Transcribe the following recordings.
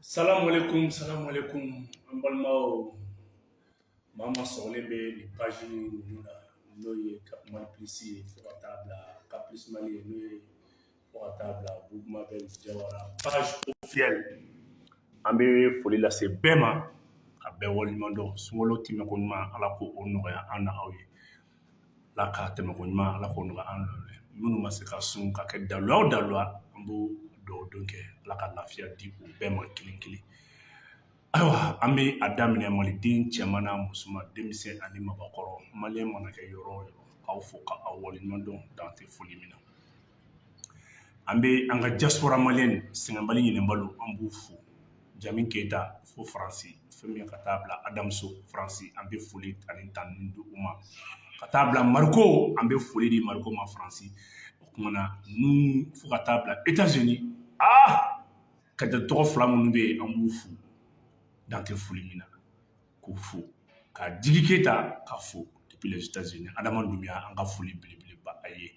Salam alaikum, salam alaikum. An balimaw maa ma sɔgɔlen bɛ nin page ninnu na n'o ye Cap Mali Plus ye fo ka taa bila Cap Plus Mali ye n'o ye fo ka taa bila Bougoumabel Diawara page officielle. An bɛ foli lase bɛɛ ma ka bɛɛ waleɲuman dɔn sunkalo tɛmɛko ɲuman Ala ko o nɔgɔya an na aw ye. Ala ka tɛmɛko ɲuman Ala k'o nɔgɔya an n'aw ye. Minnu ma se ka sun ka kɛ daluya o daluya an b'o dugawu don kɛ Ala ka lafiya di u bɛɛ ma kelen kelen. Ayiwa an bɛ a daminɛ maliden cɛman n'a musoman denmisɛn ani mabɔkɔrɔ maliyɛn mana kɛ yɔrɔ o yɔrɔ k'aw fo k'aw waleɲuman dɔn dan tɛ foli min na. An bɛ an ka diaspora maliyɛn sɛgɛnbali ɲinɛbalo an b'u fo Jami Keyita fo Faransi fɛn min ka taa bila Adamso Faransi an bɛ foli ani tanuni di u ma ka taa bila Mariko an bɛ foli di Mariko ma Faransi o kumana nu fo ka taa bila États-Unis ka jɛ tɔgɔ fila minnu bɛ yen an b'u fo dan tɛ foli min na k'u fo ka Jigi Keyita ka fo depuis les États-Unis Adama Dunbiya an ka foli belebeleba a ye.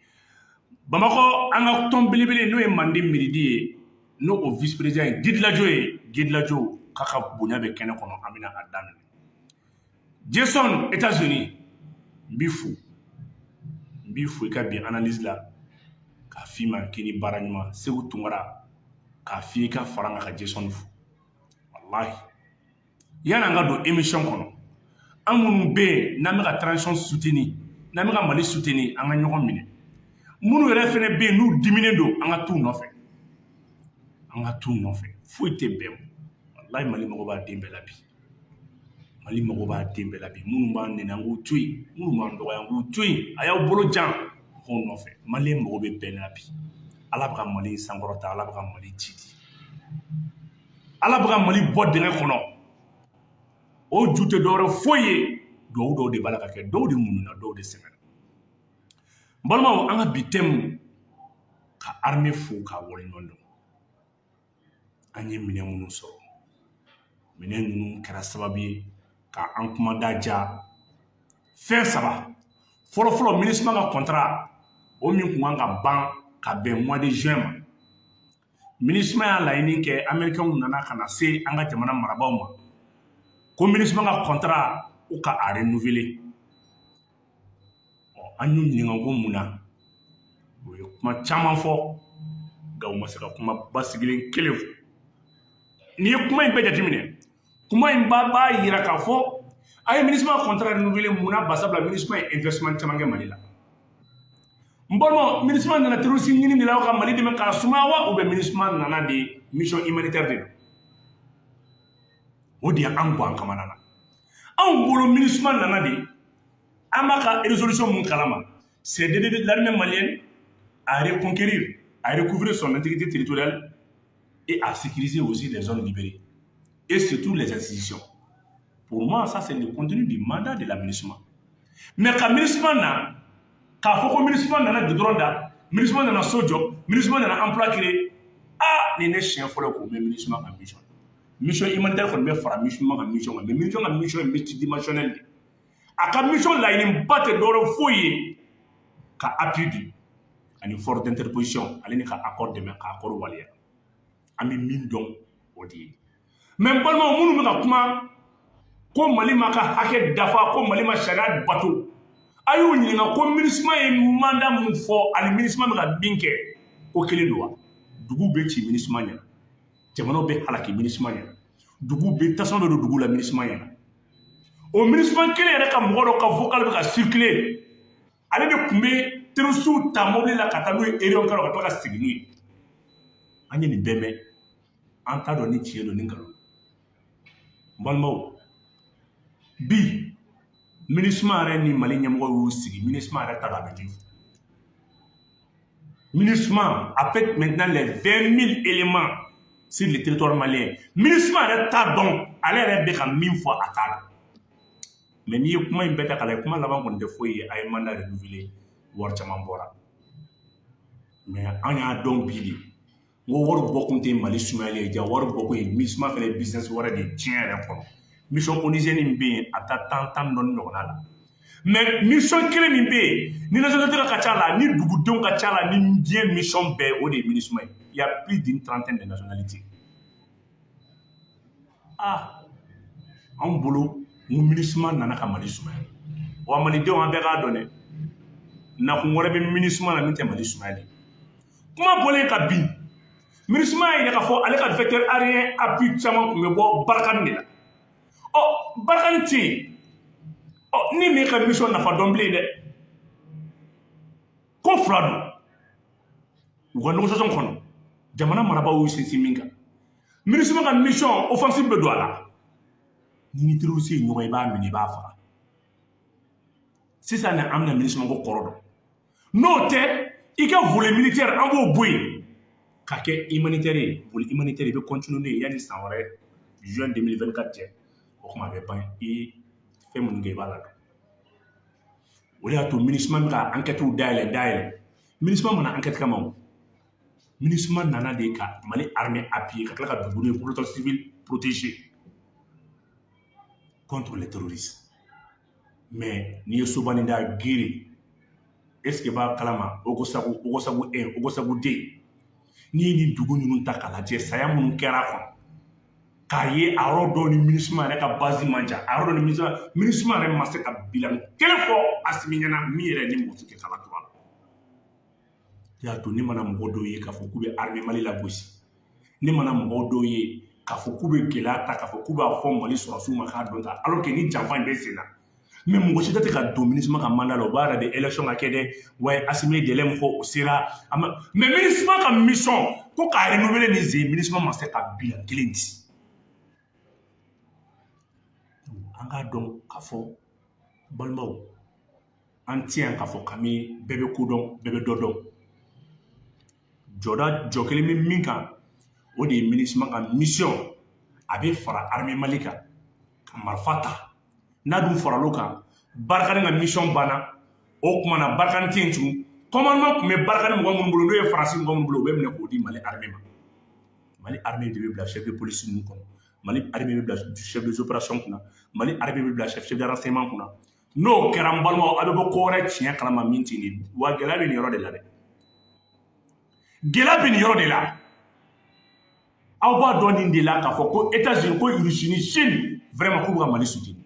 Bamakɔ an ka tɔn belebele n'o ye Manden miridi ye n'o o vice président ye Gidelajo ye Gidelajo k'a ka bonya bɛ kɛnɛ kɔnɔ an bɛna a daminɛ. Jason États-Unis n b'i fo i ka bin analyse la k'a f'i ma k'i ni baara ɲuman Segu Tunkara k'a f'i ka fara n ka Jason fo wallahi yani an ka don émission kɔnɔ an minnu bɛ yen n'an bɛ ka transition soutenir n'an bɛ ka Mali soutenir an ka ɲɔgɔn minɛ minnu yɛrɛ fɛnɛ bɛ yen n'u diminen don an ka t'u nɔfɛ foyi tɛ bɛn wallahi Mali mago b'a den bɛɛ la bi minnu b'an nɛni an k'u to yen minnu b'an dɔgɔya an k'u to yen a y'aw bolo jan mɔgɔw nɔfɛ Maliyɛn mago bɛ bɛn na bi Ala bɛ ka Mali sankɔrɔta Ala bɛ ka Mali ci di Ala bɛ ka Mali bɔ dingɛ kɔnɔ o ju tɛ dɔwɛrɛ foyi ye duwawu dɔw de b'a la ka kɛ dɔw de mununa dɔw de sɛgɛnna n balimaw an ka bi thème ka armée fo k'a waleɲuman dɔn an ye minɛn minnu sɔrɔ minɛn ninnu kɛra sababu ye ka an kumada ja fɛn saba fɔlɔfɔlɔ MINUSMA ka contrat o min kun kan ka ban ka bɛn mois de juin ma MINUSMA y'a laɲini kɛ américains nana ka na se an ka jamana marabaaw ma ko MINUSMA ka contrat u ka a renouveler an y'u ɲininka ko mun na o ye kuma caman fɔ nka u ma se ka kuma basigilen kelen fɔ n'i ye kuma in bɛɛ jateminɛ kuma in b'a yira k'a fɔ a ye MINUSMA ka contrat renouveler mun na basabula MINUSMA ye investment caman kɛ Mali la n balimaw MINUSMA nana terroriste ɲini de la ka Mali dɛmɛ k'a sumaya wa ou bien MINUSMA nana de mission humanitaire de don o de ye an gan kamana na anw bolo MINUSMA nana de an b'a ka résolution mun kalama c'est d'aider l'armée malienne à reconquérir à recouvrir son intégrité territoriale et à sécuriser aussi les zones libérées et surtout les institutions. Pour moi, ça c'est le contenu du mandat de la MINUSMA. Mais quand MINUSMA n'a, k'a fɔ ko MINUSMA nana goudron da, MINUSMA nana so jɔ, MINUSMA nana emploi créé, nin ne siɲɛ fɔlɔ k'o mɛn MINUSMA ka mission. Mission humanitaire kɔni bɛ fara MINUSMA ka mission kan, mais MINUSMA ka mission ye multidimensionnel de. A ka mission laɲiniba tɛ dɔwɛrɛ foyi ye ka appui di ani force d'interposition ale ni ka accord dɛmɛ ka accord waleya. An bɛ min dɔn o de ye. Mais n balimaw minnu bɛ ka kuma ko Mali ma ka hakɛ dafa ko Mali ma sariya bato a y'u ɲininka ko MINUSMA ye mandat mun fɔ ani MINUSMA bɛ ka min kɛ ko kelen don wa duguw bɛ ci MINUSMA ɲɛna jamanaw bɛ halaki MINUSMA ɲɛna duguw bɛ tasuma bɛ don dugu la MINUSMA ɲɛna o MINUSMA kelen yɛrɛ ka mɔgɔ dɔ ka vocal bɛ ka circuler ale de tun bɛ terroriste ta mobili la ka taa n'u ye réunion kɛ ka tila ka segin n'u ye an ye nin bɛɛ mɛn an t'a dɔn ni tiɲɛ don ni nkalon n balimaw bi MINUSMA yɛrɛ ni Mali ɲɛmɔgɔ y'u sigi MINUSMA yɛrɛ ta dɔn a bɛ min MINUSMA après maintenant les 20 000 éléments sur le territoire malien MINUSMA yɛrɛ t'a dɔn ale yɛrɛ bɛ ka min fɔ a t'a dɔn mais n'i ye kuma in bɛɛ ta k'a lajɛ kuma laban kɔni tɛ foyi ye a ye mandat renouveler wari caman bɔra mais an y'a dɔn bi de n ko wari bɔ kun tɛ Mali sumayalen ye ja wari bɔ kun ye MINUSMA fɛnɛ ye business wɛrɛ de diɲɛ yɛrɛ kɔnɔ mission onusienne min bɛ yen a taa tan dɔɔni ɲɔgɔnna la mais mission kelen min bɛ yen ni nationalité ka ca la ni dugudenw ka ca la ni diɲɛ mission bɛɛ o de ye MINUSMA ye il y a plus d'une trentaine de nationalités ah an bolo mun MINUSMA nana ka Mali sumaya wa malidenw an bɛɛ k'a dɔn dɛ nakun wɛrɛ bɛ MINUSMA na min tɛ Mali sumaya de kuma bɔlen ka bin MINUSMA y'a k'a fɔ ale ka vecteur aérien appui caman tun bɛ bɔ Barkhane de la Barkhane tɛ yen ni min ka mission nafa dɔn bilen dɛ ko fila don u ka négociation kɔnɔ jamana marabaaw y'u sinsin min kan MINUSMA ka mission offensive bɛ don a la ni ni terroriste ye ɲɔgɔn i b'a minɛ i b'a faga sisan na an bɛna MINUSMA ko kɔrɔ dɔn n'o tɛ i ka volet militaire an b'o bɔ yen ka kɛ humanitaire ye volet humanitaire i bɛ continuer yanni san wɛrɛ juin 2024 cɛ o kuma a bɛ ban i fɛn minnu kɛ i b'a la dɔn o de y'a to MINUSMA bɛ ka enquêtew dayɛlɛ MINUSMA mana enquête kama o MINUSMA nana de ka Mali armée appuyer ka tila ka dugu ye protocole civil protégé contre les terroristes mais n'i ye Sobani da Gere est-ce que b'a kalama Ogosagu 1 Ogosagu 2 n'i ye nin dugu ninnu ta k'a lajɛ saya minnu kɛra kɔnɔ k'a ye a yɔrɔ dɔw ni MINUSMA yɛrɛ ka base man jan a yɔrɔ dɔw ni MINUSMA yɛrɛ ma se ka bilan kelen fɔ Asimi ɲɛna min yɛrɛ ni mɔgɔ si tɛ kala to a la y'a to ne mana mɔgɔ dɔw ye k'a fɔ k'u bɛ armée Mali lagosi ne mana mɔgɔ dɔw ye k'a fɔ k'u bɛ gɛlɛya ta k'a fɔ k'u b'a fɔ Mali sɔrɔsiw ma k'a dɔn ta alors que ni janfa in bɛ sen na mais mɔgɔ si tɛ ka don MINUSMA ka mandat la o b'a yɛrɛ de élection ka kɛ dɛ wa Asimi délai min fɔ o sera mais MINUSMA ka mission ko k'a renouveler nin zen MINUSMA ma se ka bilan kelen di an k'a dɔn k'a fɔ balimaw an tɛ yan k'a fɔ k'an bɛɛ bɛ ko dɔn bɛɛ bɛ dɔ dɔn jɔ kelen bɛ min kan o de ye MINUSMA ka mission a bɛ fara armée Mali kan ka marifa ta n'a dun faral'o kan Barkhane ka mission banna o tuma na Barkhane tɛ yen tugun commandement tun bɛ Barkhane mɔgɔ minnu bolo n'o ye Faransi mɔgɔ minnu bolo o bɛ minɛ k'o di Mali armée ma Mali armée de bɛ bila chef de police ninnu kɔnɔ Mali armée bɛ bila chef des opérations kunna Mali armée bɛ bila chef de renseignement kunna n'o kɛra n balimaw a bɛ bɔ ko wɛrɛ tiɲɛ kalama min tɛ nin wa gɛlɛya bɛ nin yɔrɔ de la dɛ gɛlɛya bɛ nin yɔrɔ de la aw b'a dɔn nin de la k'a fɔ ko États-Unis ko Russie ni Chine vraiment k'u bɛ ka Mali soutenir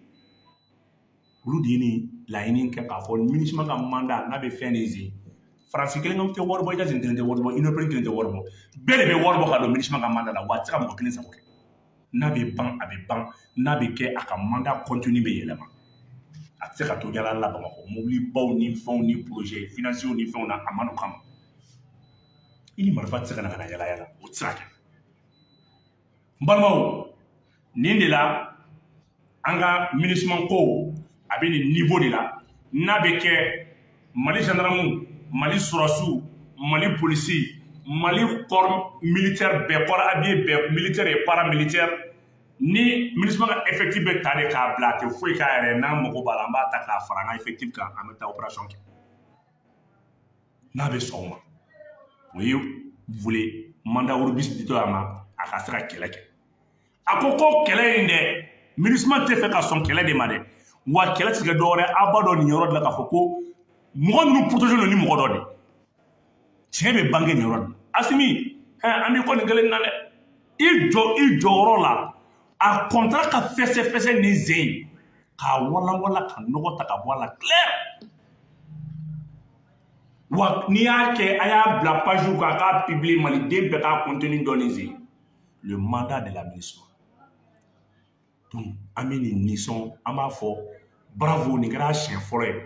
olu de ye nin laɲini kɛ k'a fɔ MINUSMA ka mandat n'a bɛ fɛn de zen Faransi kelen tɛ wari bɔ États-Unis kelen tɛ wari bɔ Union européenne kelen tɛ wari bɔ bɛɛ de bɛ wari bɔ ka don MINUSMA ka mandat la wa a tɛ se ka mɔgɔ kelen sago kɛ n'a bɛ ban a bɛ ban n'a bɛ kɛ a ka mandat continue bɛ yɛlɛma a tɛ se ka to yala la Bamakɔ mobilibaw ni fɛnw ni projet financiers ni fɛnw na a man n'o kama i ni marifa tɛ se ka na ka na yala yala o tɛ se ka kɛ n balimaw nin de la an ka MINUSMA ko a bɛ nin niveau de la n'a bɛ kɛ Mali gendarmew Mali sɔrɔsiw Mali policiers Mali corps militaire bɛɛ corps habillé bɛɛ militaire et paramilitaire ni MINUSMA ka effectif bɛ ta de k'a bila a tɛ foyi k'a yɛrɛ n'an mago b'a la an b'a ta k'a fara an ka effectif kan an bɛ taa opération kɛ n'a bɛ sɔn o ma o ye volet mandat wurubisi ditɔ a ma a ka se ka kɛlɛ kɛ a ko kɛlɛ in dɛ MINUSMA tɛ fɛ ka sɔn kɛlɛ de ma dɛ wa kɛlɛ tɛ se ka dɔ wɛrɛ aw b'a dɔn nin yɔrɔ de la k'a fɔ ko mɔgɔ ninnu protégé don ni mɔgɔ dɔ de tiɲɛ bɛ bange nin yɔrɔ de la Asimi an b'i kɔ nin kelen na dɛ i jɔyɔrɔ la a kɔntara ka fɛsɛfɛsɛ nin zen k'a walawala ka nɔgɔ ta ka bɔ a la clair wa n'i y'a kɛ a y'a bila page kan a k'a publier maliden bɛɛ k'a contenu dɔn nin zen le mandat de la MINUSMA donc an bɛ nin nisɔn an b'a fɔ bravo nin kɛra siɲɛ fɔlɔ ye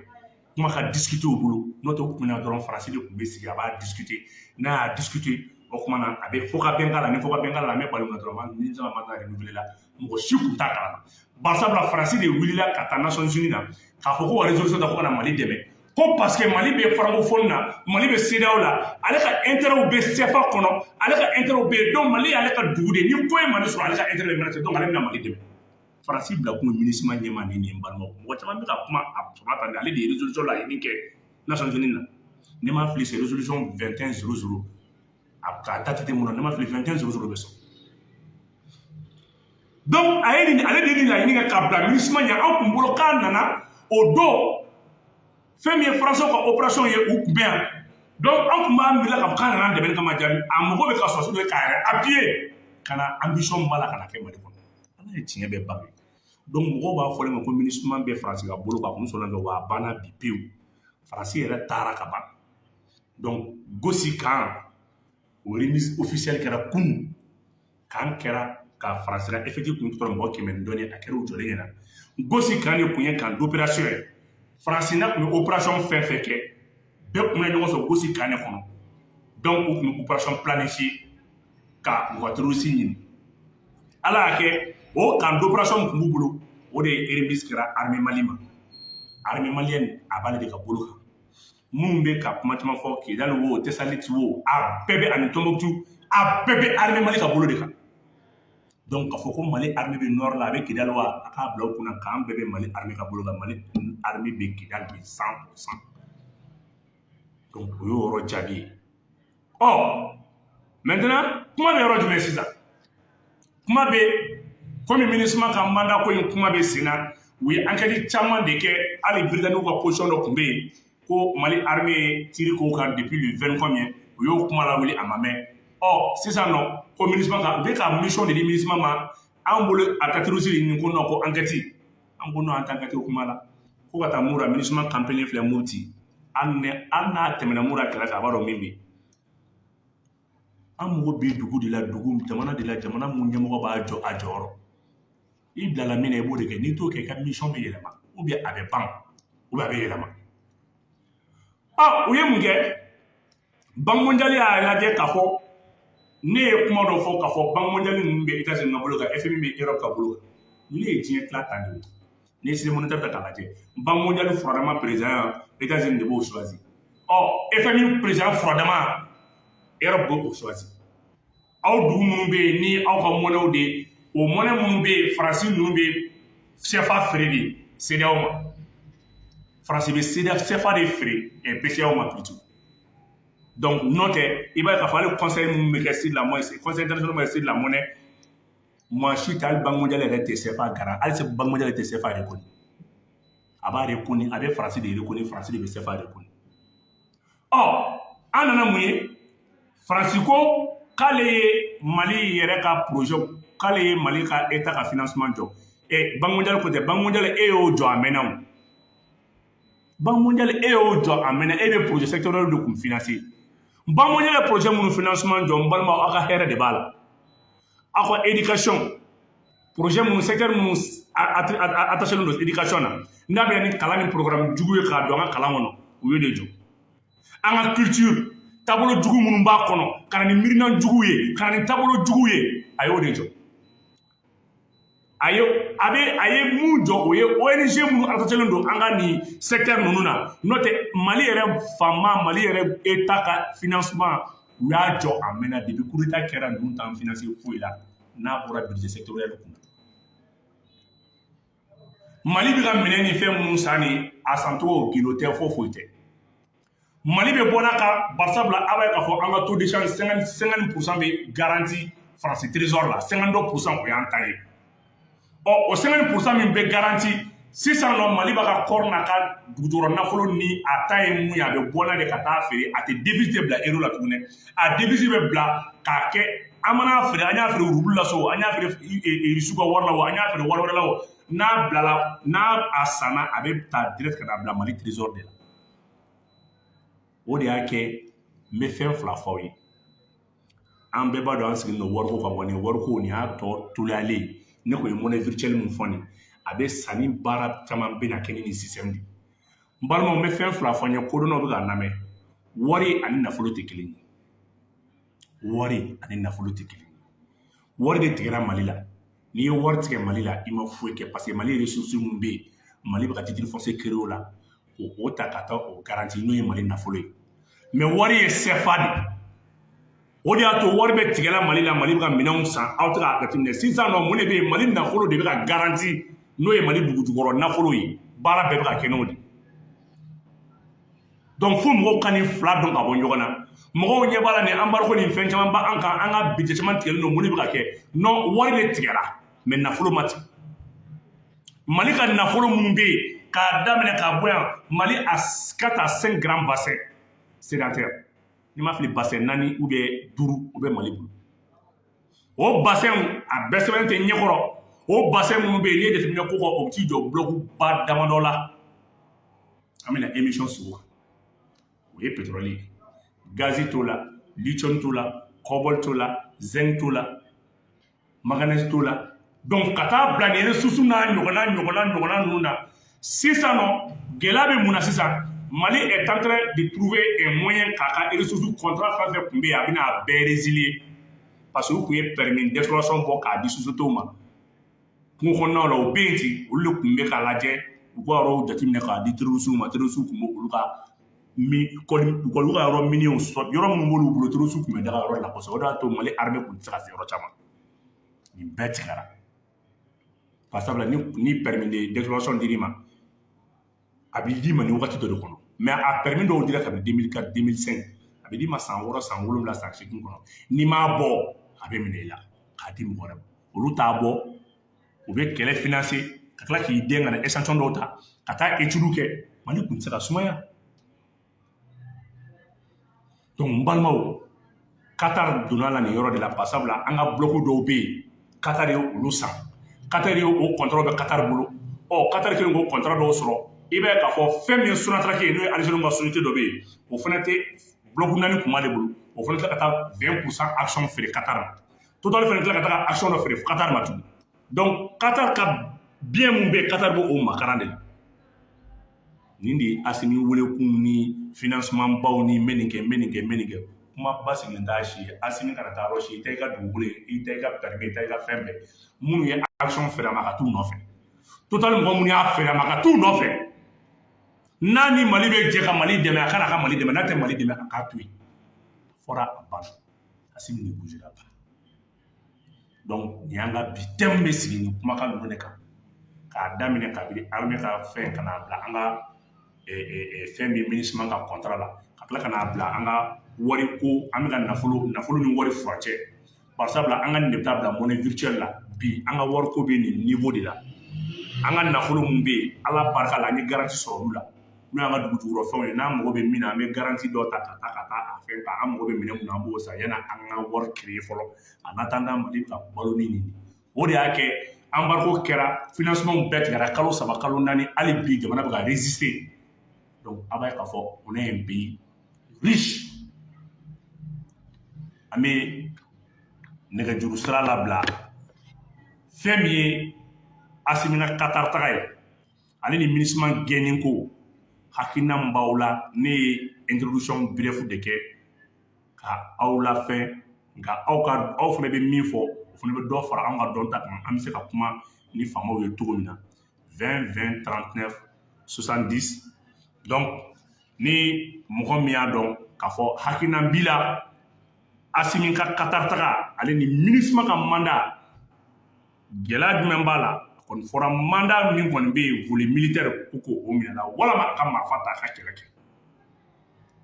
kuma ka discuter u bolo n'o tɛ u tun bɛ na dɔrɔn Faransi de tun bɛ sigi a b'a discuter n'a y'a discuter o tuma na a bɛ fo ka bɛn k'a la ni fo ka bɛn k'a la an bɛ balo min na dɔrɔn ni sera mandat renouvelé la mɔgɔ si tun t'a kalama barisabula Faransi de wulila ka taa Nations Unies na k'a fɔ ko ka résolution ta ko ka na Mali dɛmɛ ko parce que Mali bɛ francophone na Mali bɛ CEDEAO la ale ka intérêt bɛ CFA kɔnɔ ale ka intérêt bɛ yen donc Mali y'ale ka dugu de ye ni ko ye Mali sɔrɔ ale ka intérêt bɛ menacé donc ale bɛna Mali dɛmɛ Faransi bila kun ye MINUSMA ɲɛmaa ni nin balimaw mɔgɔ caman bɛ ka kuma a sɔrɔ tan ale de ye résolution laɲini kɛ Nations Unies na ne m'a fili c'est résolution 2100 a date tɛ mun na ne m'a fili 2100 bɛ sɔn donc ale de ye nin laɲini kɛ ka bila MINUSMA ɲɛ an tun bolo k'a nana o don fɛn min ye Faransiw ka opération ye u kun bɛ yan donc an tun b'a miiri k'a fɔ k'a nana dɛmɛ kama jaabi a mago bɛ ka sɔrɔsi dɔ ye k'a yɛrɛ appuyer ka na ambition b'a la ka na kɛ Mali kɔnɔ ne tiɲɛ bɛ bange donc mɔgɔw b'a fɔlen ma ko MINUSMA bɛ Faransi ka bolo kan kun sɔnna bɛ wa a banna bi pewu Faransi yɛrɛ taara ka ban donc Gossi kan o remise officielle kɛra kunun kan kɛra ka Faransi la effectif kun tɔrɔ mɔgɔ 100 ni dɔɔnin a kɛra u jɔlen ɲɛna Gossi kan de kun ye kan d'opération ye Faransi na kun ye opération fɛn fɛn kɛ bɛɛ kun bɛ ɲɔgɔn sɔrɔ Gossi kan de kɔnɔ donc u kun bɛ opération planifiée ka u ka terroriste ɲini ala y'a kɛ o kan d'opération kun b'u bolo o de ye remise kɛra armée Mali ma armée malienne a b'ale de ka bolo kan minnu bɛ ka kuma caman fɔ Kidali wo Tessalit wo a bɛɛ bɛ ani Tombouctou a bɛɛ bɛ armée Mali ka bolo de kan donc k'a fɔ ko Mali armée bɛ nord la a bɛ Kidali wa a k'a bila o kunna k'an bɛɛ bɛ Mali armée ka bolo kan Mali armée bɛ Kidali bi 100% donc o y'o yɔrɔ jaabi ye maintenant kuma bɛ yɔrɔ jumɛn sisan kuma bɛ komi MINUSMA ka mandat ko in kuma bɛ sen na u ye enquête caman de kɛ hali Britanniques ka position dɔ tun bɛ yen ko Mali armée ye tiri k'o kan depuis le 20 combien u y'o kuma lawuli a ma mɛn sisan nɔ ko MINUSMA ka u bɛ ka mission de di MINUSMA ma an bolo a ka terroriste ɲini ko non ko enquête an ko non an tɛ enquête o kuma la fo ka taa Mura MINUSMA campagne filɛ Mopti hali n'a tɛmɛna Mura kɛrɛfɛ a b'a dɔn min bɛ yen an mago bɛ dugu de la dugu jamana de la jamana mun ɲɛmɔgɔ b'a jɔ a jɔyɔrɔ i bilala min na i b'o de kɛ n'i t'o kɛ i ka mission bɛ yɛlɛma ou bien a bɛ ban ou bien a bɛ yɛlɛma u ye mun kɛ Banque mondiale y'a lajɛ k'a fɔ ne ye kuma dɔ fɔ k'a fɔ Banque mondiale ninnu bɛ États-Unis ka bolo kan FMI bɛ Europe ka bolo kan ne ye diɲɛ tila tan de ye n'i ye système monétaire ta k'a lajɛ Banque mondiale furadama président États-Unis de b'o choisi FMI président furadama Europe b'o choisi aw dugu minnu bɛ yen ni aw ka monnaie de ye o monnaie minnu bɛ yen Faransi ninnu bɛ CFA feere de CEDEAO ma Faransi bɛ CFA de feere BCEAO ma plutôt donc n'o tɛ i b'a ye k'a fɔ hali conseil minnu bɛ kɛ sur la monnaie conseil international bɛ kɛ sur la monnaie maa si tɛ hali Banque mondiale yɛrɛ tɛ CFA garan hali Banque mondiale tɛ CFA reconnu a b'a reconnu a bɛ Faransi de reconnu Faransi de bɛ CFA reconnu an nana mun ye Faransi ko k'ale ye Mali yɛrɛ ka projet k'ale ye Mali ka état ka financement jɔ Banque mondiale ko tɛ Banque mondiale e y'o jɔ a mɛnna o Banque mondiale e y'o jɔ a mɛnna e bɛ projet sectoriel de kun financer Banque mondiale projet minnu financement jɔ n balimaw aw ka hɛrɛ de b'a la aw ka éducation projet minnu secteur minnu attaché don éducation na n'a bɛ ni kalan ni programme jugu ye k'a don an ka kalan kɔnɔ u ye de jɔ an ka culture taabolo jugu minnu b'a kɔnɔ ka na ni miirina jugu ye ka na ni taabolo jugu ye a y'o de jɔ a ye mun jɔ o ye ONG minnu attaché don an ka nin secteur ninnu na n'o tɛ Mali yɛrɛ fanba Mali yɛrɛ état ka financement u y'a jɔ a mɛnna depuis coup d'état kɛra ninnu t'an financer foyi la n'a bɔra budget sectoriel kunna Mali bɛ ka minɛ ni fɛn minnu san ni a sancogo gindo tɛ foyi tɛ Mali bɛ bɔ n'a ka barisabula a b'a ye k'a fɔ an ka taux d'échange 50% bɛ garanti Faransi trésor la 52% o y'an ta ye o 50% min bɛ garanti sisan nɔ Mali b'a ka kɔɔri n'a ka dugujukɔrɔ nafolo ni a ta ye mun ye a bɛ bɔ n'a de ka taa feere a tɛ devise tɛ bila euro la tuguni a devise bɛ bila k'a kɛ an mana feere an y'a feere ruble la so an y'a feere Russe ka wari la o an y'a feere wari wɛrɛ la o n'a bilala n'a a sanna a bɛ taa direct ka taa bila Mali trésor de la o de y'a kɛ n bɛ fɛn fila f'aw ye an bɛɛ b'a dɔn an sigilen don wariko kan wa nin wariko nin y'a tɔ toliyalen ne ko ye monnaie virtuelle min fɔ nin a bɛ sanni baara caman bɛ na kɛ ni nin système de n balimaw n bɛ fɛn fila fɔ n ye kodɔnnaw bɛ k'a lamɛn wari ani nafolo tɛ kelen ye wari ani nafolo tɛ kelen ye wari de tigɛra Mali la n'i ye wari tigɛ Mali la i ma foyi kɛ parce que Mali ressources min bɛ yen Mali bɛ ka titre foncier créer o la o ta ka taa o garanti n'o ye Mali nafolo ye mais wari ye CFA de o de y'a to wari bɛ tigɛla Mali la Mali bɛ ka minɛnw san aw tɛ k'a jateminɛ sisan nɔ mun de bɛ yen Mali nafolo de bɛ ka garanti n'o ye Mali dugujukɔrɔ nafolo ye baara bɛɛ bɛ ka kɛ n'o de donc fo mɔgɔw ka nin fila dɔn ka bɔ ɲɔgɔn na mɔgɔw ɲɛ b'a la nin embargo nin fɛn caman b'an kan an ka budget caman tigɛlen don mun de bɛ ka kɛ non wari de tigɛra mais nafolo ma tigɛ Mali ka nafolo minnu bɛ yen k'a daminɛ k'a bɔ yan Mali a 4 à 5 grands bassins sédentaires n'i ma fili bassin 4 ou bien 5 o bɛ Mali bolo o bassin a bɛɛ sɛbɛnnen tɛ ɲɛkɔrɔ o bassin minnu bɛ yen n'i ye jateminɛ ko o bɛ t'i jɔ bloc ba damadɔ la an bɛna émission sigi o kan o ye pétrole ye gazi t'o la lithium t'o la cobalt t'o la zinc t'o la manganèse t'o la donc ka taa bila nin ressources n'a ɲɔgɔnna ninnu na sisan nɔ gɛlɛya bɛ mun na sisan Mali est en train de trouver un moyen k'a ka ressources contrat fɛn fɛn tun bɛ yen a bɛna a bɛɛ résilier parce que u tun ye permis d'exploitation bɔ k'a di sociétés ma kungo kɔnɔnaw la o bɛ yen ten olu de tun bɛ k'a lajɛ u ka yɔrɔw jateminɛ k'a di terroristes ma terroristes tun bɛ olu ka olu ka yɔrɔ miniw sɔrɔ yɔrɔ minnu b'olu bolo terroristes tun bɛ daga yɔrɔ la kosɛbɛ o de y'a to Mali armée tun tɛ se ka se yɔrɔ caman nin bɛɛ tigɛra parce que ni permis d'exploitation dir'i ma a b'i d'i ma nin wagati dɔ de kɔnɔ mais a permis dɔw dira kabini 2004 2005 a bɛ d'i ma san 6 san 7 san 8 kɔnɔ n'i m'a bɔ a bɛ minɛ i la k'a di mɔgɔ wɛrɛ ma olu t'a bɔ u bɛ kɛlɛ financer ka tila k'i den ka na échantillon dɔw ta ka taa étude kɛ Mali tun tɛ se ka sumaya donc n balimaw Qatar donna la nin yɔrɔ de la parce que an ka bloc dɔw bɛ yen Qatar ye olu san Qatar ye o contrat bɛ Qatar bolo Qatar kelen k'o contrat dɔw sɔrɔ i b'a ye k'a fɔ fɛn min ye Sonatrach ye n'o ye Algériens ka société dɔ bɛ yen o fana tɛ bloc 4 kun b'ale bolo o fana tila ka taa 20% action feere Qatar ma Total fana tila ka taa action dɔ feere Qatar ma tuguni donc Qatar ka bien mun bɛ yen Qatar b'o makaran de la nin de ye Asimi welekun ni financement baw ni n bɛ nin kɛ kuma ba sigilen t'a si ye Asimi kana taa yɔrɔ si i ta i ka dugukolo ye i ta i ka permis i ta i ka fɛn bɛɛ minnu ye action feere a ma ka t'u nɔfɛ Total mɔgɔ minnu y'a feere a ma ka t'u nɔfɛ n'a ni Mali bɛ jɛ ka Mali dɛmɛ a kana ka Mali dɛmɛ n'a tɛ Mali dɛmɛ a k'a to yen fɔra a banna Asimi ne bougera pas donc nin y'an ka bi thème bɛ sigi nin kumakan ninnu de kan k'a daminɛ kabini armée ka fɛn ka n'a bila an ka fɛn min MINUSMA ka contrat la ka tila ka n'a bila an ka wari ko an bɛ ka nafolo ni wari furancɛ par exemple an ka nin de bɛ taa bila monnaie virtuelle la bi an ka wari ko bɛ nin niveau de la an ka nafolo min bɛ yen Ala barika la an ye garantie sɔrɔ olu la n'o y'an ka dugu jukɔrɔ fɛnw ye n'an mago bɛ min na an bɛ garantie dɔ ta ka taa a fɛn ta an mago bɛ minɛn mun na an b'o san yanni an ka wari créer fɔlɔ en attendant Mali ka balo ni nin o de y'a kɛ embargo kɛra financement bɛɛ tigɛra kalo 3 kalo 4 hali bi jamana bɛ ka résister donc a b'a ye k'a fɔ on est un pays riche an bɛ nɛgɛjuru sira labila fɛn min ye Asimi ka Qatar taga ye ale ni MINUSMA gɛnni ko hakilina min b'aw la ne ye introduction bref de kɛ ka aw lafɛn nka aw fana bɛ min fɔ o fana bɛ dɔ fara an ka dɔnta kan an bɛ se ka kuma ni faamaw ye cogo min na 20 20 39 70 donc ni mɔgɔ min y'a dɔn k'a fɔ hakilina b'i la Asimi ka Qatar taga ale ni MINUSMA ka mandat gɛlɛya jumɛn b'a la kɔni fɔra mandat min kɔni bɛ yen volet militaire ko k'o minɛ la walama a ka marifa ta a ka kɛlɛ kɛ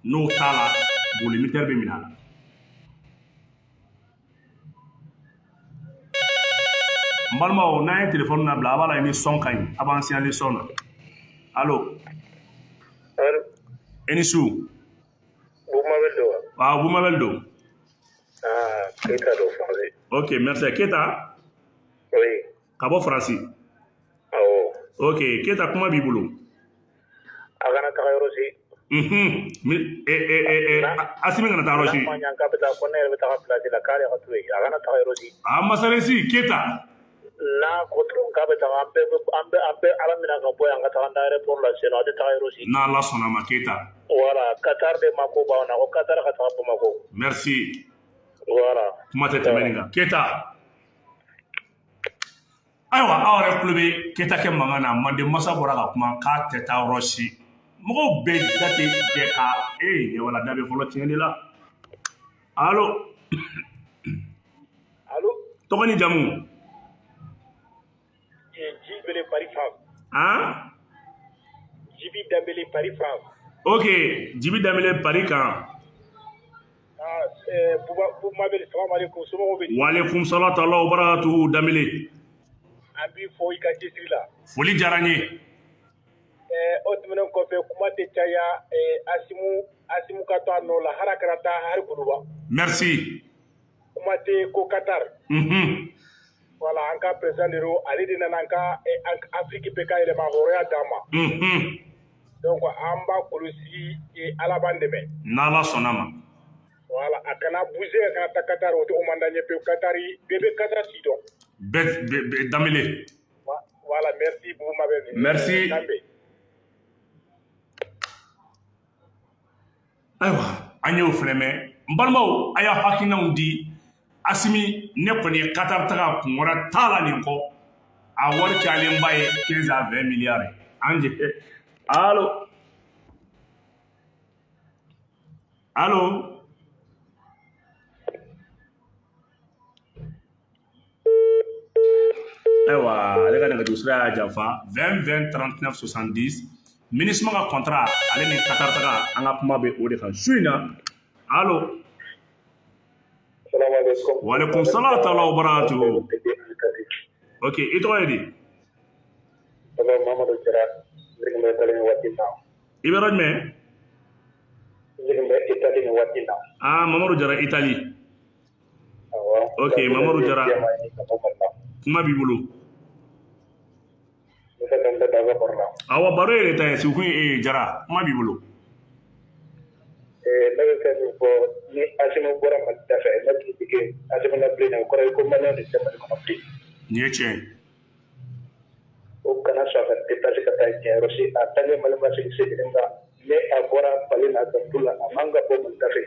n'o t'a la volet militaire bɛ minɛ a la n balimaw n'an ye téléphone labila a b'a la ni son ka ɲi a b'an signalen son na allo i ni su Boumabel don Keita do français ok merci Keita oui ka bɔ Faransi ok Keita kuma b'i bolo a kana taga yɔrɔ si Asimi kana taa yɔrɔ si k'a bɛ taa ko ne yɛrɛ bɛ taga place la k'ale ka to yen a kana taga yɔrɔ si Masarensi Keita n'a ko dɔrɔn k'a bɛ taga an bɛ Ala minɛ ka bɔ yan ka taga an da aéroport la sinon a tɛ taga yɔrɔ si n'Ala sɔnna ma Keita voilà Qatar de ma ko b'anw na ko Qatar ka taga Bamako merci voilà kuma tɛ tɛmɛ nin kan Keita ayiwa aw yɛrɛ tulo bɛ Keita kɛ mankan na Manden masa bɔra ka kuma k'a tɛ taa yɔrɔ si mɔgɔw bɛɛ da tɛ bɛɛ ka ɲɛwala da bɛ fɔlɔ tiɲɛ de la allo tɔgɔ ni jamu Djibele Paris France han Djibi Dembélé Paris France ok Djibi Dembélé Paris kan Boumabel salam alaikum somɔgɔw bɛ di waaleykum salam wa barakatuhu Dembélé an b'i fɔ i ka cɛsiri la foli diyara n ye o tɛmɛnen kɔfɛ kuma tɛ caya Asimu ka to a nɔ la hali a kɛra taa hari kuluba merci kuma tɛ ko Qatar voilà an ka président de ro ale de nana an ka Afrique bɛ ka yɛlɛma hɔrɔnya d'an ma donc an b'a kɔlɔsi ala b'an dɛmɛ n'ala sɔnna ma voilà a kana bouger a kana taa Qatar o tɔgɔ man d'an ye pewu Qatar bɛɛ bɛ Qatar si dɔn bɛɛ Dambélé voilà merci beaucoup ma belle merci ayiwa an y'o fɛnɛ mɛn n balimaw a y'a hakilinaw di Asimi ne kɔni ye Qatar taga kun wɛrɛ t'a la nin kɔ a wari cayalenba ye 15 à 20 milliards an jɛ allo allo ayiwa ale ka nɛgɛjurusira y'a janfa 20 20 39 70 MINUSMA ka contrat ale ni Qatar taga an ka kuma bɛ o de kan su in na allo Walaikum salam ta'ala wa barakatuh. Ok, i tɔgɔ ye di? Mamadou Jara, Zirigimbe Italie ni waati na. I bɛ yɔrɔ jumɛn? Zirigimbe Italie ni waati na. Ah, Mamadou Jara Italie. Awɔ. Ok, Mamadou Jara. Kuma b'i bolo. Ne fɛ n bɛ daga baro la. Awɔ, baro yɛrɛ ta ye sigi kun Jara, kuma b'i bolo. Ne bɛ fɛ min fɔ ni Asimi bɔra Mali da fɛ ne tigi kɛ Asimi na bilen o kɔrɔ ye ko Maliyɛn de tɛ Mali kɔnɔ bilen. Nin ye tiɲɛ ye. O kana sɔn ka déplacer ka taa diɲɛyɔrɔ si a tant que Mali ma segin segin kan ni a bɔra Mali la ka tu la a man ka bɔ Mali da fɛ.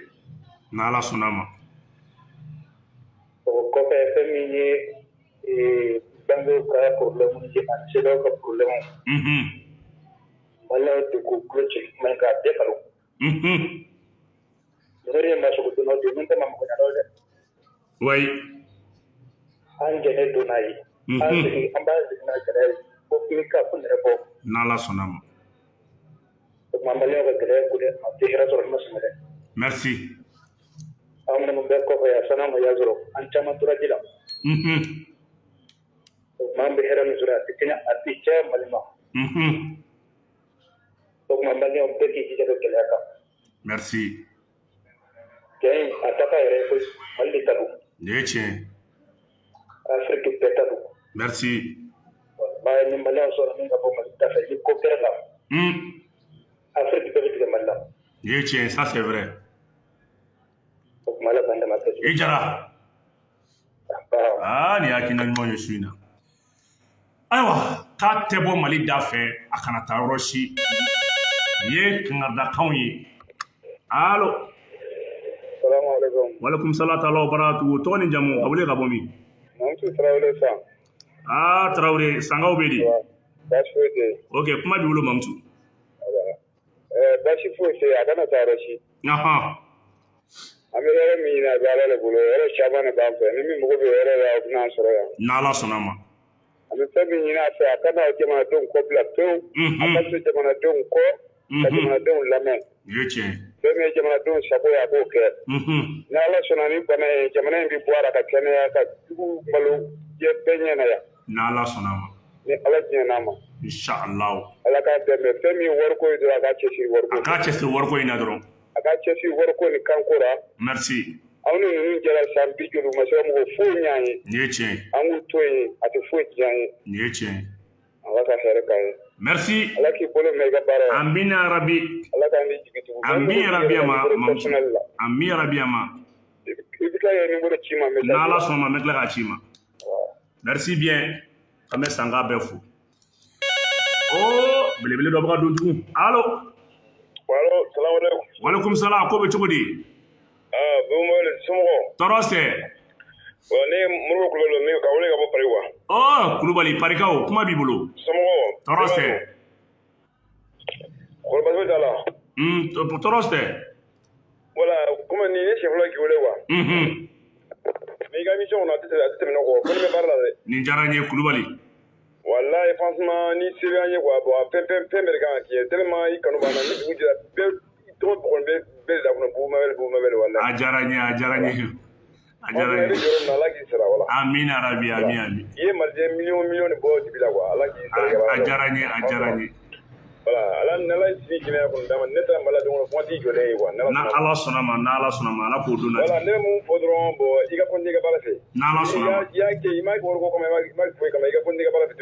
N'Ala sɔnna ma. O kɔfɛ fɛn min ye bangew ka problème ye ani CEDEAO ka problème. Maliyɛnw de k'u tulo ci mais k'a bɛɛ kalo. Nori ma sogo donna de mun tama mo nyalo de way an jene donna yi an sigi an ba sigi na kare ko ki ka kun re bo n'Ala sɔnna ma ko ma mali ka kare ko de ma te hira sɔrɔ ma sumere merci an mun be ko ya sana ma ya zoro an chama tura dila ko ma be hira ni zura tikina ati che mali ma ko ma mali on be ki ji de kale ka merci Jai ataka yɛrɛ ko Mali ta don. Nin ye tiɲɛ ye. Afrique bɛɛ ta don. Merci. Maa ni Maliyɛnw sɔrɔ min ka bɔ Mali ta fɛ ni ko kɛra la. Afrique bɛɛ bɛ tigɛ Mali la. Nin ye tiɲɛ ye, ça c'est vrai. O kuma Ala k'an dɛmɛ kɛ. I Jara. Nin hakilina ɲuman ye su in na. Ayiwa k'a tɛ bɔ Mali da fɛ a kana taa yɔrɔ si. Nin ye kangaridakanw ye. Allo. Walaikum salam ta'ala wa barakatuh. Tɔgɔ ni jamu ka wele ka bɔ min? Mamutu Tarawele san. Tarawele sangaw bɛ di? Baasi foyi tɛ. Ok, kuma b'i bolo Mamutu. Baasi foyi tɛ a kana taa yɔrɔ si. An bɛ yɔrɔ min ɲini a bɛ Ala de bolo yɔrɔ caman de b'an fɛ ni min mago bɛ yɔrɔ la o bɛna sɔrɔ yan. N'Ala sɔnna ma. An bɛ fɛn min ɲini a fɛ a kana jamanadenw kɔ bila pewu. A ka to jamanadenw kɔ ka jamanadenw lamɛn. Nin ye tiɲɛ ye. Fɛn min ye jamanadenw sago ye a b'o kɛ. Ni Ala sɔnna ni bana ye jamana in bɛ bɔ a la ka kɛnɛya ka jugu malo bɛɛ ɲɛna yan. N'Ala sɔnna ma. Ni Ala diɲɛna ma. Inshallah. Ala k'a dɛmɛ fɛn min ye wariko ye dɔrɔn a k'a cɛsiri wariko. A k'a cɛsiri wariko in na dɔrɔn. A ka cɛsiri wariko ni kanko la. Merci. Aw ni ninnu jɛra san 50 ma se ka mɔgɔ foyi ɲɛ an ye. Nin ye tiɲɛ ye. An k'u to yen a tɛ foyi diya an ye. Nin ye tiɲɛ ye. Ala ka hɛrɛ k'an ye. Merci. Ala k'i bolo mɛn i ka baara la. Amin ya Rabbi. Ala k'an ni jigi tugu. Amin ya Rabbi ama. Amin ya Rabbi ama. I bɛ tila ye numéro ci ma. N'Ala sɔnna ma n bɛ tila k'a ci ma. Merci bien. An bɛ sanga bɛɛ fo. Belebele dɔ bɛ ka don tugun. Allo. Allo, salamaleykum. Waleykum salam. Ko bɛ cogo di? Bumawele somɔgɔw. Tɔɔrɔ tɛ. Ne ye Moribo Kulubali min ka wele ka bɔ Pari wa. Kulubali Parikaw kuma b'i bolo. Somɔgɔw. Tɔɔrɔ tɛ. Kɔrɔbasi t'a la. Tɔɔrɔ tɛ. Voilà, komi nin ye siɲɛ fɔlɔ k'i wele wa. N'i ka émission kɔnɔ a tɛ tɛmɛ ne kɔ ko ne bɛ baara la dɛ. Nin diyara n ye Kulubali. Walayi franchement ni se bɛ an ye quoi bon fɛn bɛɛ de kan ka k'i ye tellement i kanu b'an na ni dugu jɛra bɛɛ tɔgɔ bɔgɔ bɛɛ de da kɔnɔ Bumawele walayi. A diyara n ye a diyara n ye. A diyara n ye. I bɛ jɔyɔrɔ min na Ala k'i sara wala. Amin arabi amin amin. I ye Maliyɛn miliyɔn de bɔ dibi la quoi Ala k'i sara. A diyara n ye a diyara n ye. Voilà, ala si jina ko dama neta mala do ko ti jole wa na ala sonama ala ko dona voilà ne mu fodron bo iga ko ndiga bala fe na ala sonama ya ke ima ko ko ma ko kama iga ko ndiga bala fe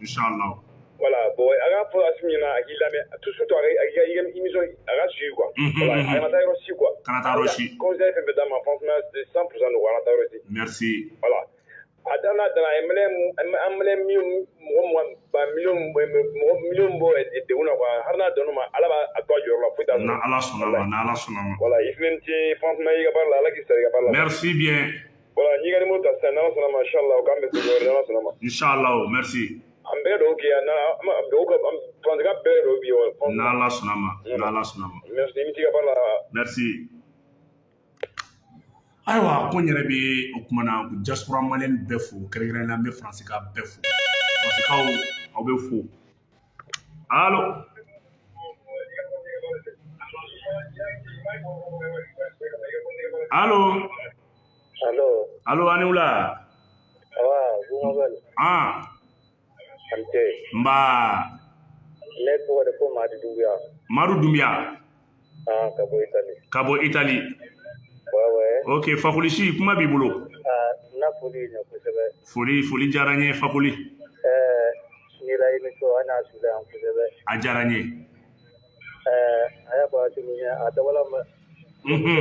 inshallah voilà bon aga fo asmina akila me tout ce temps aga émission aga su quoi voilà aga ta rosi quoi kana ta rosi quand j'ai fait dans ma franchement c'est 100% de voilà ta rosi merci voilà adana dana emblem million bo de una quoi harna donuma ala ba atwa yorla futa na ala sonama voilà ifnenti franchement iga parla ala ki sariga parla merci bien voilà ni ga mo ta sana sonama inshallah o kambe to yorla sonama inshallah merci ambe do ki na do ko franchement be do bi o na ala sonama merci mi tiga parla merci aywa ko nyere bi o kuma na diaspora malen bɛɛ fo kɛrɛnkɛrɛn na me France ka bɛɛ fo parce que aw bɛ fo allo allo ani wula awa bumabal ante mba ne ko de ko Madu Dumbuya kabo Italy ok Fakulishi kuma b'i bolo na foli diyara n ye Fakuli nira émission ana sula an kosɛbɛ a diyara n ye a y'a fɔ cogo min a dabɔla ma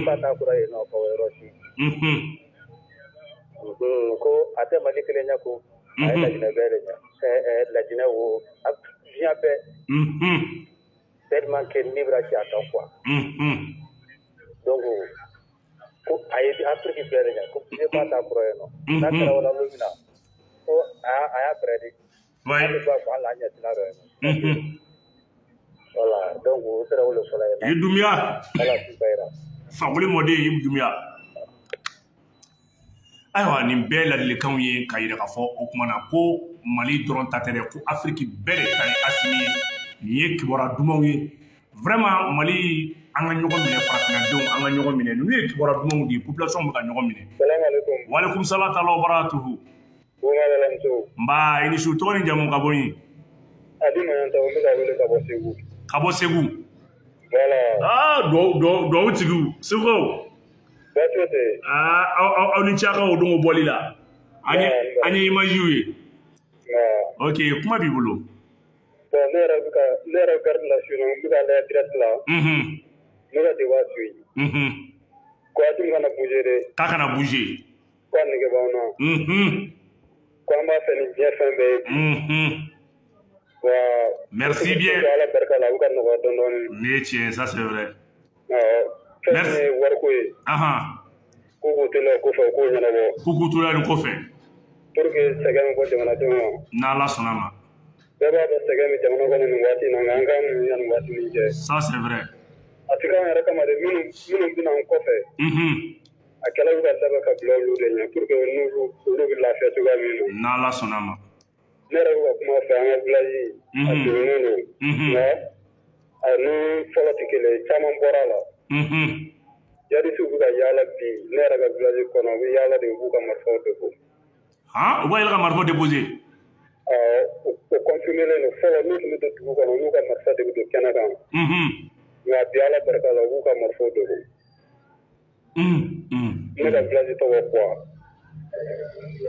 ka taa kura yen nɔ ka yɔrɔ si ko a tɛ Mali kelen ɲɛ ko a ye Laginɛ bɛɛ de ɲɛ Laginɛ wo diɲɛ bɛɛ tellement que Nibra ci a kan quoi donc ko a ye Afrique bɛɛ de ɲɛ ko ne ba taa kura yen nɔ n'a kɛra wala lu min na ko a y'a pɛrɛdi ale b'a fɔ ala ɲɛ tila dɔ voilà donc o sera wolo fɔlɔ ye i Dumbuya ala sibayira Fakuli mɔden i Dumbuya ayiwa nin bɛɛ ladilikanw ye ka yira k'a fɔ o kuma na ko Mali dɔrɔn ta tɛ dɛ ko Afrique bɛɛ de ta ye Asimi ye nin ye kibaruya dumanw ye vraiment Mali an ka ɲɔgɔn minɛ farafinnadenw an ka ɲɔgɔn minɛ ninnu ye kibaruya dumanw de ye population bɛ ka ɲɔgɔn minɛ walekum salam taala wa barakatuhu nba i ni su tɔgɔ ni jamu ka bɔ yen Adi Mayanta o bɛ ka wele ka bɔ Segu ka bɔ Segu voilà duwawu tigiw Segu baasi tɛ aw ni cakaw o don o bɔli la an ye images ye ok kuma b'i bolo bon ne yɛrɛ garde la sur n bɛ ka lajɛ direct la ne ka débat to yen ko Asimi kana bouger de k'a kana bouger ko a nege b'anw na ko an b'a fɛ ni diɲɛ fɛn bɛɛ ye merci bien ala barika la u ka nɔgɔya dɔɔni dɔɔni ne ye tiɲɛ ça c'est vrai merci fɛn ye wariko ye ko k'u teliya o kɔfɛ u k'o ɲɛnabɔ ko k'u teliya nin kɔfɛ pour que sɛgɛn bɛ bɔ jamanadenw ma n'Ala sɔnna ma bɛɛ b'a dɔn sɛgɛn bɛ jamana kɔnɔ nin waati in na nka an k'an muɲu nin waati nin cɛ ça c'est vrai a tɛ k'an yɛrɛ kama de minnu bɛna an kɔfɛ a kɛla bɛ ka sɛbɛn ka bila olu de ɲɛ pour que olu bɛ lafiya cogoya min na n'Ala sɔnna ma ne yɛrɛ bɛ ka kuma fɛ an ka village a degunnen don nka a ni fɔlɔ tɛ kelen ye caman bɔra a la jadisiw bɛ ka yaala bi ne yɛrɛ ka village kɔnɔ u bɛ yaala de u b'u ka marifaw depot u b'a yɛlɛ ka marifaw déposer o confirmelen don fɔlɔ n'u tun bɛ don dugu kɔnɔ n'u ka marifa de bɛ don kɛnɛ kan nka bi ala barika la u b'u ka marifaw depot ne ka village tɔgɔ Kwa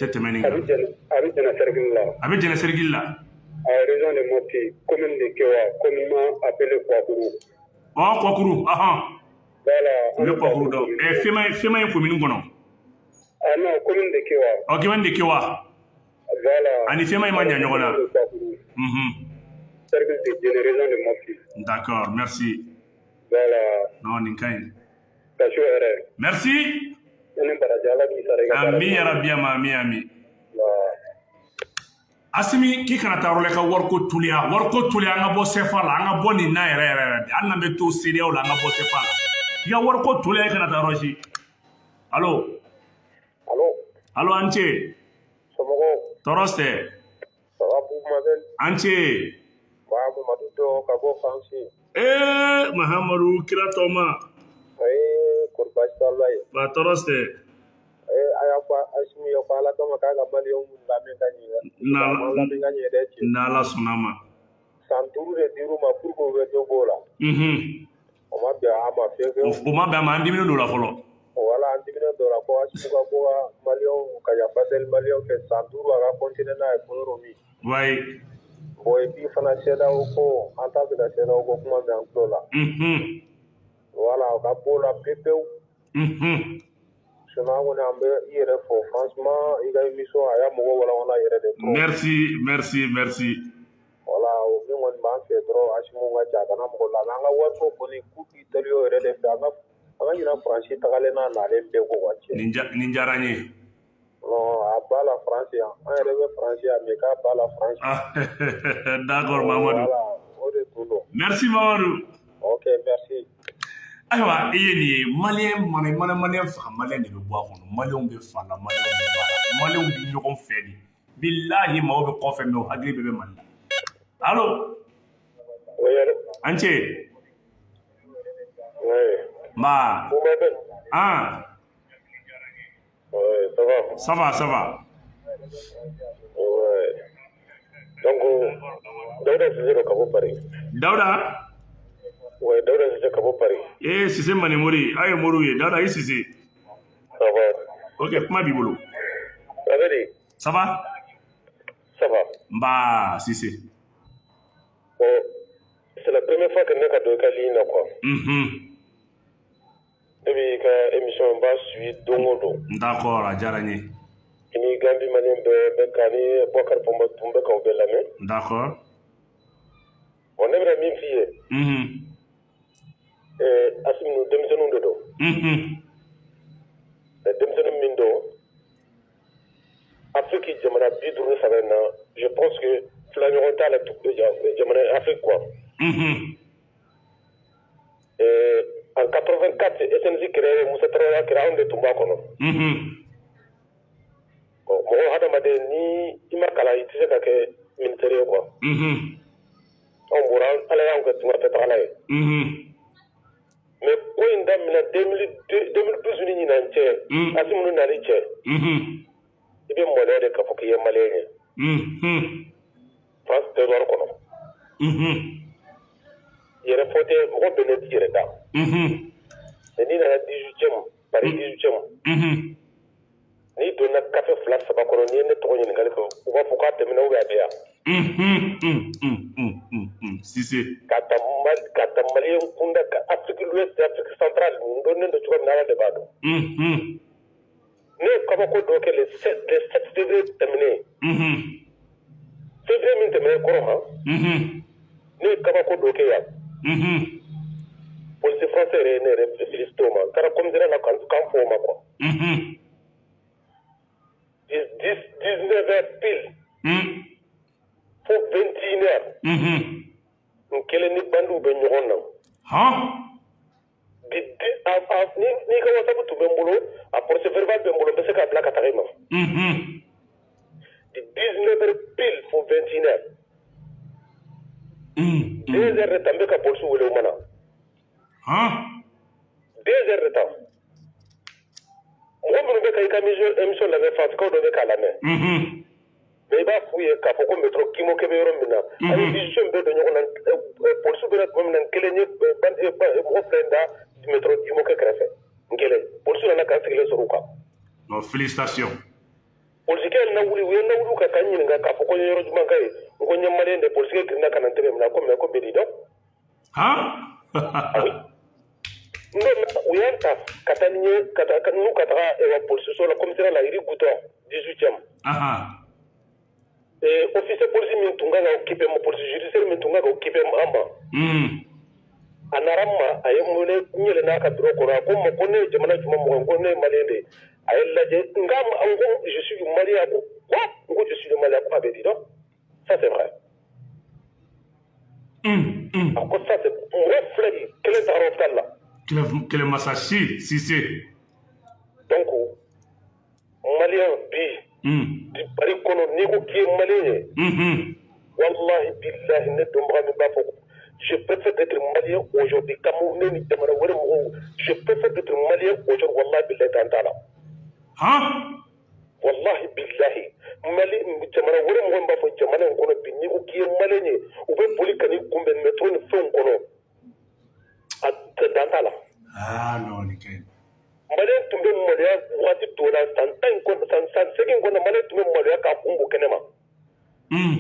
tɛ tɛmɛ nin a bɛ Jɛnɛ cercle la a bɛ Jɛnɛ cercle la région de Mopti commune de Kewa communément appelé Kwakuru Kwakuru voilà u bɛ Kwakuru dɔn Fema ye commune kɔnɔ non commune de Kewa commune de Kewa voilà ani Fema ma ɲɛ ɲɔgɔn na cercle de Jɛnɛ région de Mopti d'accord merci voilà non nin ka ɲi kaso yɛrɛ merci ne baraji ala k'i sara i ka ami yarabi ami Asimi k'i kana taa yɔrɔ la i ka wariko tuliya an ka bɔ CFA la an ka bɔ nin na yɛrɛ de hali n'an bɛ to CEDEAO la an ka bɔ CFA la i ka wariko tuliya i kana taa yɔrɔ si allo an ce somɔgɔw tɔɔrɔ tɛ an ce Mamadu Dɔ ka bɔ Fansi Mahamadu kira tɔma kɔri baasi t'aw la yen ba tɔɔrɔ tɛ a y'a fɔ Asimi ye ko ala kama k'a ka maliyɛnw lamɛn ka ɲɛ n'Ala sɔnna ma santuru de diruma pour ko be to bola o ma be ama fege o ma be ama andimino do la folo wala andimino do la ko asuka ko malion ka ya fadel malion ke santuru aga continue na e ko mi way boy bi fana seda o ko anta be da seda o ko kuma be an tola wala ka bola pepe franchement, il a une mission à merci. Voilà, au moins, on fait trop. À ce moment-là, d'accord, Mamadou. Merci, Mamadou. Ok, merci. Ayiwa i ye nin ye maliyɛn faga maliyɛn de bɛ bɔ a kɔnɔ maliyɛnw bɛ fa la maliyɛnw bɛ ba la maliyɛnw bɛ ɲɔgɔn fɛ de bilahi maaw bɛ kɔfɛ mɛ u hakili bɛɛ bɛ Mali la allo an cɛ nba ça va donc Dawuda Sise ka bɔ Paris Dawuda ouais, Dawuda Sise ka bɔ Paris. Sise Manimori, a ye Moriw ye. Dawuda, i Sise. Ça va. Ok, kuma b'i bolo. Ça va di? Ça va? Ça va. Nba, Sise. Bon, c'est la première fois que ne ka don i ka ligne na quoi. Ne b'i ka émission n b'a suivi don o don. D'accord, a diyara n ye. I ni Gambi maliyɛn bɛɛ ka ni Boubacar tun bɛ k'aw bɛɛ lamɛn. D'accord. Bon, ne bɛna min f'i ye. Asimu denmisɛnninw de don. Denmisɛnnin min don Afrique jamana 53 na je pense que fila ɲɔgɔn t'a la jamana Afrique quoi. En 84 SNC créé Musa Traoré créé anw de tun b'a kɔnɔ. Mɔgɔ hadamaden ni i ma kalan i tɛ se ka kɛ ministère ye quoi. Anw bɔra Ala y'anw kɛ tunga fɛ tagala ye. Mais ko in daminɛ 2012 ni ɲinan cɛ Asimu ni nali cɛ i bɛ mɔnɛ de k'a fɔ k'i ye maliyɛn ye France territoire kɔnɔ yɛrɛ fɔ tɛ mɔgɔ bɛɛ ne t'i yɛrɛ da mais n'i nana 18e Paris 18e n'i donna café 2 3 kɔnɔ n'i ye ne tɔgɔ ɲininkali kɛ u b'a fɔ k'a tɛmɛna ou bien a bɛ yan Sise ka ta maliyɛn kunda ka Afrique l'Ouest Afrique centrale n dɔnnen don cogo min na Ala de b'a dɔn ne ye kabako dɔ kɛ le 7 février tɛmɛnen février min tɛmɛnen kɔrɔ ne ye kabako dɔ kɛ yan polisi français yɛrɛ ye ne yɛrɛ félicité o ma n taara commissariat la kan fɔ o ma quoi 19 heures pile fo 21 heures n kelen ni bandiw bɛ ɲɔgɔn na n'i ka WhatsApp tun bɛ n bolo a procès verbal bɛ n bolo n bɛ se k'a bila ka taga i ma de 19 heures pile fo 21 heures 2 heures de temps n bɛ ka polisi wele o ma na 2 heures de temps mɔgɔ minnu bɛ ka i ka émission lamɛn fansikaw dɔ bɛ k'a lamɛn mais i b'a f'u ye k'a fɔ ko métro Kimo kɛ bɛ yɔrɔ min na ani division bɛɛ don ɲɔgɔn na polisi bɛna tuma min na n kelen ye mɔgɔ filɛ da métro Kimo kɛ kɛrɛfɛ n kelen polisi nana k'an sigilen sɔrɔ u kan. félicitations. polisikɛ na wuli u ye na wuli ka taa n ɲininka k'a fɔ ko n ye yɔrɔ jumɛn ka ye n ko n ye maliyɛn de polisikɛ girinna ka na n tɛgɛ minɛ ko mais ko bɛɛ di dɔn. U y'an ta ka taa ni ye ka taga polisiso la commissariat la Iri Gouton 18e. Officier polisi min tun kan ka occupé ma polisi judiciaire min tun kan ka occupé an ma a nara n ma a ye n wele n yɛlɛnna ka bureau kɔnɔ a ko n ma ko ne ye jamana jumɛn mɔgɔ ko ne ye maliyɛn de ye a ye lajɛ n ko je suis du Mali a ko quoi n ko je suis du Mali a ko a bɛ di dɔn ça c'est vrai a ko ça c'est mɔgɔ filɛ nin kelen tagara hôpital la kɛlɛmasa Sise donc maliyɛn bi Paris kɔnɔ n'i ko k'i ye maliyɛn ye wallahi billahi ne dɔnbaga min b'a fɔ je préfère d'être malien aujourd'hui comme ne ni jamana wɛrɛ mɔgɔw je préfère d'être malien aujourd'hui wallahi billahi t'an t'a la wallahi billahi Mali jamana wɛrɛ mɔgɔ b'a fɔ jamana in kɔnɔ bi n'i ko k'i ye maliyɛn ye u bɛ boli ka n'i kunbɛn métro ni fɛnw kɔnɔ a dan t'a la. Non nin kɛ. Maliyɛn tun bɛ maloya waati dɔw la san 8 kɔnɔ maliyɛn tun bɛ maloya k'a kun bɔ kɛnɛ ma.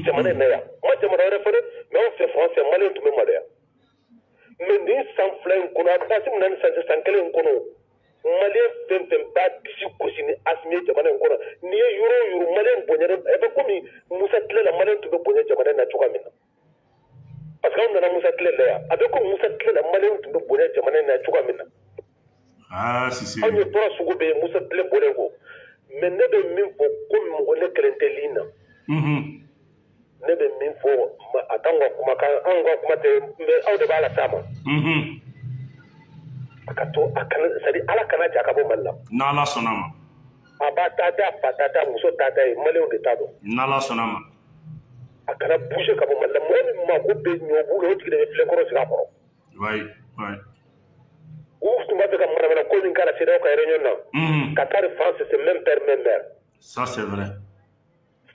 Jamana in na yan ma jamana wɛrɛ fɛ dɛ mais anw fɛ France maliyɛn tun bɛ maloya mais nin san 2 in kɔnɔ a taasi min na ni san 1 in kɔnɔ maliyɛn fɛn fɛn b'a disi gosi ni Asimi ye jamana in kɔnɔ n'i ye yɔrɔ o yɔrɔ maliyɛn bonyana a bɛ komi Musa Tile la maliyɛn tun bɛ bonya jamana in na cogoya min na parce que anw nana Musa Tile la yan a bɛ komi Musa Tile la maliyɛn tun bɛ bonya jamana in na cogoya min na. Sisi. Anw ye tɔɔrɔ sugu bɛ yen Musa Tile bɔlen kɔ mais ne bɛ min fɔ komi mɔgɔ ne kelen tɛ ligne na. Ne bɛ min fɔ a t'anw ka kumakan anw ka kuma tɛ mais aw de b'a la s'a ma. A ka to a kana c'est-à-dire Ala kana ja ka bɔ Mali la. N'Ala sɔnna ma. A b'a ta tɛ a fa ta tɛ a muso ta tɛ maliyɛnw de t'a dɔn. N'Ala sɔnna ma. A kana bouger ka bɔ Mali la mɔgɔ min mako bɛ ɲɔbu la o tigi de bɛ filenkɔrɔ sigi a kɔrɔ. U tun b'a fɛ ka manamana ko min k'a la CEDEAO ka réunion na. Qatar France c'est même père même mère. Ça c'est vrai.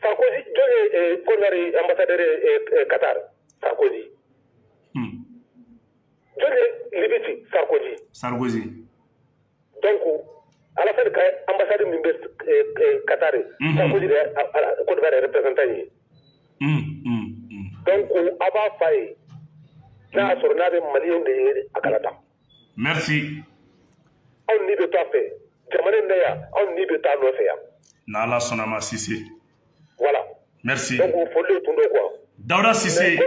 Sarkozy jɔn ye Konare ambassadeur Qatar Sarkozy. Jɔn ye Libye Sarkozy. Donc Alassane ka ambassade min bɛ Qatar Sarkozy de ye Côte d'Ivoire représentant ye. Donc a b'a f'a ye n'a y'a sɔrɔ n'a bɛ maliyɛnw de ye a kana taa. Merci. Anw ni bɛ to a fɛ jamana in na yan anw ni bɛ taa nɔfɛ yan. N'Ala sɔnna ma Cissé. Voilà. Merci. Donc foli tun don quoi. Daouda Cissé.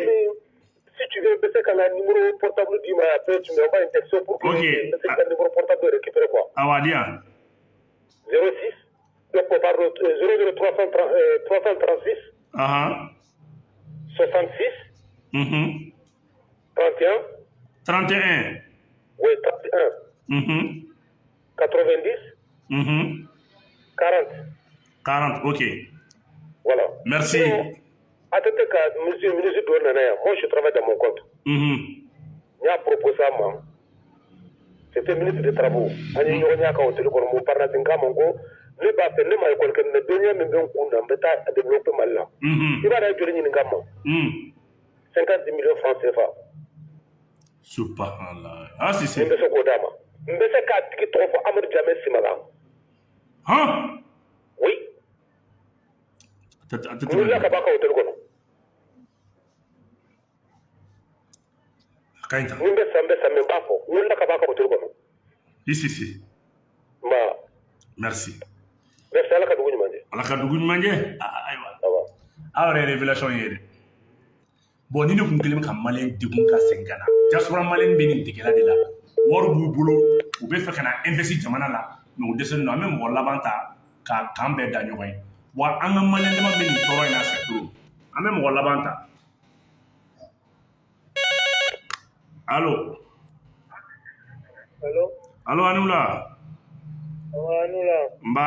Si tu veux, je sais qu'un numéro portable du après tu m'envoies une texte pour que un numéro portable récupérer quoi. Awadia. 06 pardon 336 66 31 oui 31 90 40 ok. Voilà. Merci. Attendez que monsieur Dornana, moi je travaille dans mon compte. Il y a proposé à moi. C'était ministre des Travaux. Il y a un téléphone, mon partenaire, ne pas faire ne mal quelqu'un ne donne même un coup à développer mal là. Il va aller une gamme. 50 millions francs CFA. Subhanallah. Ah, si, si. Mbese Kodama. Mbese Katiki Trofo Amadou Jamel Simala. Hein? Oui. Nous l'avons pas au téléphone. Nous mbese Mbafo. Nous l'avons pas au téléphone. Ici, si. Merci. Merci. Allah ka dugu ɲuman kɛ. Allah ka dugu ɲuman kɛ. Ayiwa. Aw yɛrɛ révélation ye dɛ. Bon ni ne kun kelen ka maliyɛn degun ka segin ka na diaspora maliyɛn bɛ nin degela de la wari b'u bolo u bɛ fɛ ka na investi jamana la mais u dɛsɛlen don an bɛ mɔgɔ laban ta ka kan bɛɛ da ɲɔgɔn ye wa an ka maliyɛn dama bɛ nin tɔɔrɔ in na surtout an bɛ mɔgɔ laban ta. Allo. Allo. Allo Anula. Anula. Nba.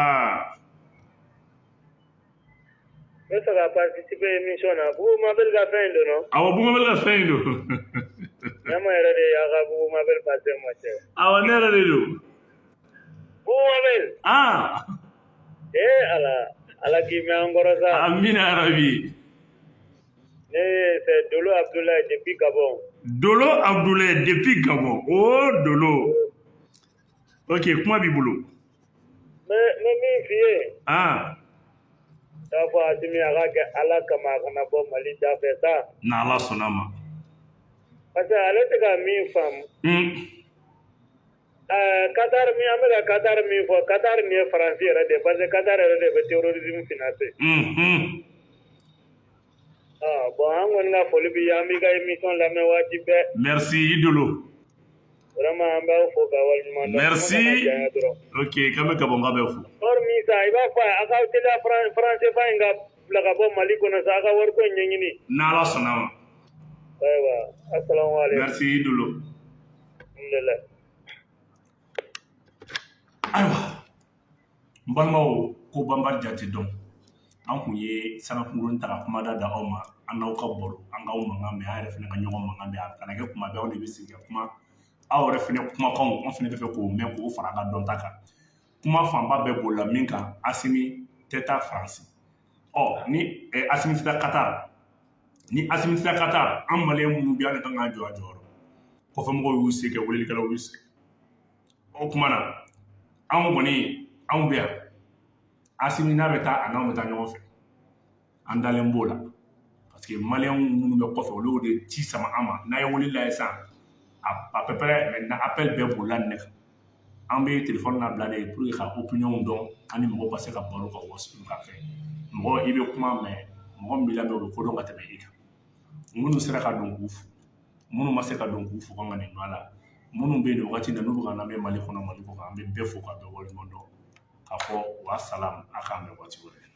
Ne bɛ fɛ ka participer émission na Bubu Mabel ka fɛn in don non? Awɔ Bubu Mabel ka fɛn in don. Ɲama yɛrɛ de y'a ka Bubu Mabel passer ma cɛ. Awɔ ne yɛrɛ de don. Bubu Mabel. Ala k'i mɛn an kɔrɔ sa. Amina yarabi. Ne c'est Dolo Abdoulaye depuis Gabon. Dolo Abdoulaye depuis Gabon. Oh Dolo. Ok kuma b'i bolo. Mais min f'i ye. T'a fɔ Asimi a ka kɛ Ala kama a kana bɔ Mali da fɛ sa. N'Ala sɔnna ma. Parce que ale tɛ ka min faamu. Qatar min an bɛ ka Qatar min fɔ Qatar nin ye Faransi yɛrɛ de parce que Qatar yɛrɛ de bɛ terrorisme financer. Bon an kɔni ka foli b'i ye an b'i ka émission lamɛn waati bɛɛ. Merci Idolo. Vraiment an b'aw fo k'aw waleɲuman dɔn. Merci. Ok k'an bɛ Gabon ka bɛɛ fo. Or min sa i b'a fɔ a ka teliya français fa in ka bila ka bɔ Mali kɔnɔ sa a ka wari ko ɲɛɲini. N'Ala sɔnna ma. Ayiwa assalamu alaikum. Merci Idolo. Alhamdulillah. Ayiwa n balimaw ko Banbali Jate dɔn an kun ye sanakunkurunin ta ka kumada da aw ma an n'aw ka baro an k'aw mankan mɛn an yɛrɛ fana ka ɲɔgɔn mankan mɛn a kana kɛ kuma bɛɛ aw de bɛ sigi ka kuma aw yɛrɛ fana kumakanw an fana bɛ fɛ k'o mɛn k'o fara an ka dɔnta kan kuma fanba bɛɛ bolila min kan Asimi tɛ taa Faransi ni Asimitita Qatar ni Asimitita Qatar an malien minnu bi an kan ka jɔ a jɔyɔrɔ kɔfɛ mɔgɔw y'u se kɛ welelikɛlaw y'u se o kuma na anw kɔni anw bɛ yan Asimi n'a bɛ taa a n'anw bɛ taa ɲɔgɔn fɛ an dalen b'o la parce que malien minnu bɛ kɔfɛ olu de ci sama an ma n'a ye weleli la sisan à peu près maintenant appel bɛɛ bolila nin ne kan an bɛ téléphone labila de pour que ka opinion dɔn ani mɔgɔw ka se ka baro ka waso ka fɛ mɔgɔ i bɛ kuma mɛn mɔgɔ min b'i lamɛn o bɛ ko dɔn ka tɛmɛ i kan minnu sera ka don k'u fo minnu ma se ka don k'u fo kan ka nin nɔ la minnu bɛ yen nin wagati na n'u bɛ ka lamɛn Mali kɔnɔ Mali kɔ kan an bɛ bɛɛ fo ka bɛɛ waleɲuman dɔn k'a fɔ wa salam a k'an bɛn waati wɛrɛ